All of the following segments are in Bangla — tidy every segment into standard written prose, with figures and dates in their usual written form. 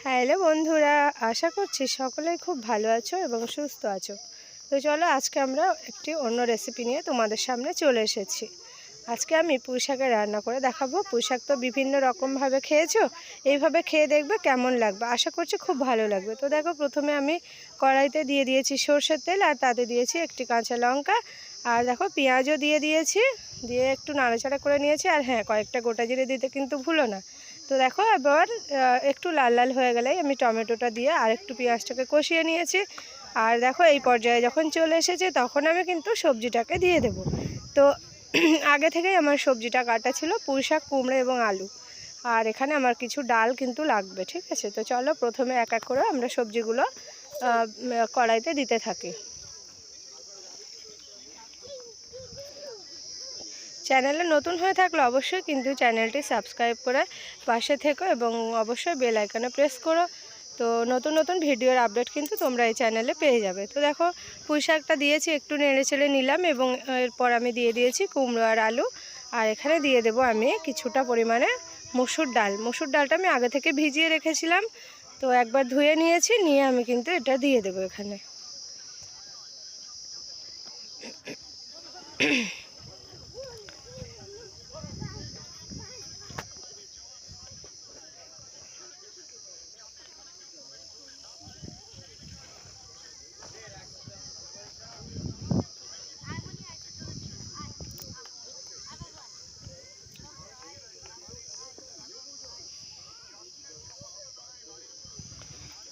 হ্যালো বন্ধুরা, আশা করছি সকলেই খুব ভালো আছো এবং সুস্থ আছো। তো চলো আজকে আমরা একটি অন্য রেসিপি নিয়ে তোমাদের সামনে চলে এসেছি। আজকে আমি পুঁই শাকের রান্না করে দেখাবো। পুঁই শাক তো বিভিন্ন রকমভাবে খেয়েছো, এইভাবে খেয়ে দেখবে কেমন লাগবে। আশা করছি খুব ভালো লাগবে। তো দেখো, প্রথমে আমি কড়াইতে দিয়ে দিয়েছি সরষের তেল, আর তাতে দিয়েছি একটি কাঁচা লঙ্কা, আর দেখো পেঁয়াজও দিয়ে দিয়েছি। দিয়ে একটু নাড়াচাড়া করে নিয়েছি। আর হ্যাঁ, কয়েকটা গোটা জিরে দিতে কিন্তু ভুলো না। তো দেখো এবার একটু লাল লাল হয়ে গেলেই আমি টমেটোটা দিয়ে আর একটু পেঁয়াজটাকে কষিয়ে নিয়েছি। আর দেখো এই পর্যায়ে যখন চলে এসেছে তখন আমি কিন্তু সবজিটাকে দিয়ে দেব। তো আগে থেকেই আমার সবজিটা কাটা ছিল, পুঁই শাক, কুমড়ো এবং আলু। আর এখানে আমার কিছু ডাল কিন্তু লাগবে, ঠিক আছে। তো চলো প্রথমে এক এক করে আমরা সবজিগুলো কড়াইতে দিতে থাকি। চ্যানেলে নতুন হয়ে থাকলে অবশ্যই কিন্তু চ্যানেলটি সাবস্ক্রাইব করে পাশে থেকো এবং অবশ্যই বেল আইকনে প্রেস করো। তো নতুন নতুন ভিডিওর আপডেট কিন্তু তোমরা এই চ্যানেলে পেয়ে যাবে। তো দেখো পুঁই শাকটা দিয়েছি, একটু নেড়ে চেড়ে নিলাম এবং এরপর আমি দিয়ে দিয়েছি কুমড়ো আর আলু। আর এখানে দিয়ে দেব আমি কিছুটা পরিমাণে মসুর ডাল। মসুর ডালটা আমি আগে থেকে ভিজিয়ে রেখেছিলাম, তো একবার ধুয়ে নিয়েছি, নিয়ে আমি কিন্তু এটা দিয়ে দেবো এখানে।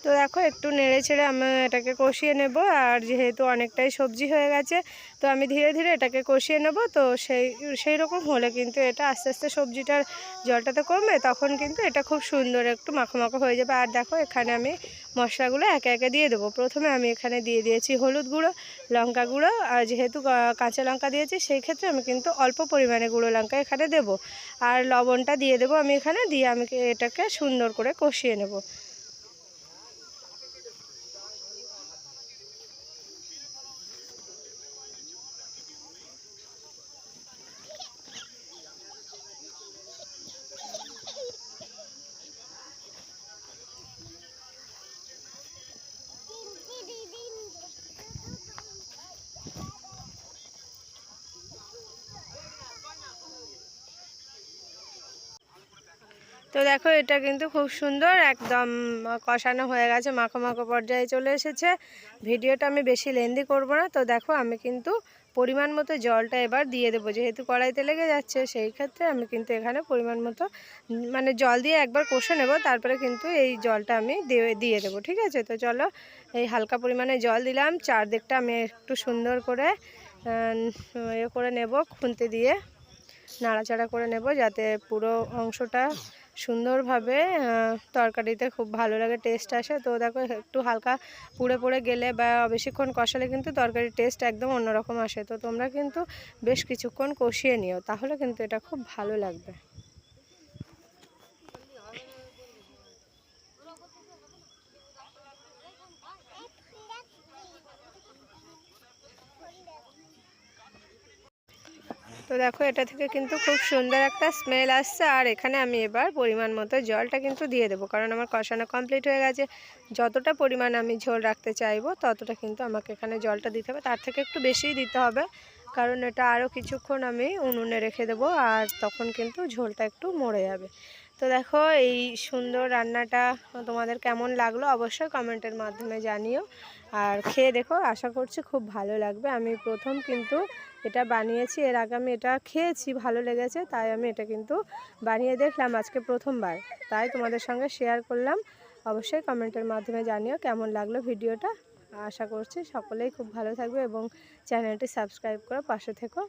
তো দেখো একটু নেড়ে ছেড়ে আমি এটাকে কষিয়ে নেব। আর যেহেতু অনেকটাই সবজি হয়ে গেছে, তো আমি ধীরে ধীরে এটাকে কষিয়ে নেব। তো সেই রকম হলে কিন্তু এটা আস্তে আস্তে সবজিটার জলটাতে কমবে, তখন কিন্তু এটা খুব সুন্দর একটু মাখো মাখো হয়ে যাবে। আর দেখো এখানে আমি মশলাগুলো একে একে দিয়ে দেবো। প্রথমে আমি এখানে দিয়ে দিয়েছি হলুদ গুঁড়ো, লঙ্কা গুঁড়ো। আর যেহেতু কাঁচা লঙ্কা দিয়েছি, সেই ক্ষেত্রে আমি কিন্তু অল্প পরিমাণে গুঁড়ো লঙ্কা এখানে দেব। আর লবণটা দিয়ে দেবো আমি এখানে, দিয়ে আমি এটাকে সুন্দর করে কষিয়ে নেব। তো দেখো এটা কিন্তু খুব সুন্দর একদম কষানো হয়ে গেছে, মাখো মাখো পর্যায়ে চলে এসেছে। ভিডিওটা আমি বেশি লেন্দি করব না। তো দেখো আমি কিন্তু পরিমাণ মতো জলটা এবার দিয়ে দেবো। যেহেতু কড়াইতে লেগে যাচ্ছে, সেই ক্ষেত্রে আমি কিন্তু এখানে পরিমাণ মতো মানে জল দিয়ে একবার কষে নেব, তারপরে কিন্তু এই জলটা আমি দিয়ে দেবো, ঠিক আছে। তো চলো এই হালকা পরিমাণে জল দিলাম। চারদিকটা আমি একটু সুন্দর করে ইয়ে করে নেব, খুন্তি দিয়ে নাড়াচাড়া করে নেব, যাতে পুরো অংশটা সুন্দরভাবে তরকারিতে খুব ভালো লাগে, টেস্ট আসে। তো দেখো একটু হালকা পুড়ে পুড়ে গেলে বা বেশিক্ষণ কষালে কিন্তু তরকারির টেস্ট একদম অন্যরকম আসে। তো তোমরা কিন্তু বেশ কিছুক্ষণ কষিয়ে নিও, তাহলে কিন্তু এটা খুব ভালো লাগবে। তো দেখো এটা থেকে কিন্তু খুব সুন্দর একটা স্মেল আসছে। আর এখানে আমি এবার পরিমাণ মতো জলটা কিন্তু দিয়ে দেবো, কারণ আমার কষানো কমপ্লিট হয়ে গেছে। যতটা পরিমাণ আমি ঝোল রাখতে চাইবো ততটা কিন্তু আমাকে এখানে জলটা দিতে হবে, তার থেকে একটু বেশিই দিতে হবে, কারণ এটা আরও কিছুক্ষণ আমি উনুনে রেখে দেবো, আর তখন কিন্তু ঝোলটা একটু মরে যাবে। তো দেখো এই সুন্দর রান্নাটা তোমাদের কেমন লাগলো অবশ্যই কমেন্টের মাধ্যমে জানিও। আর খেয়ে দেখো, আশা করছি খুব ভালো লাগবে। আমি প্রথম কিন্তু এটা বানিয়েছি, এর আগে আমি এটা খেয়েছি, ভালো লেগেছে, তাই আমি এটা কিন্তু বানিয়ে দেখলাম আজকে প্রথমবার, তাই তোমাদের সঙ্গে শেয়ার করলাম। অবশ্যই কমেন্টের মাধ্যমে জানিও কেমন লাগলো ভিডিওটা। আশা করছি সকলেই খুব ভালো থাকবে এবং চ্যানেলটি সাবস্ক্রাইব করে পাশে থেকো।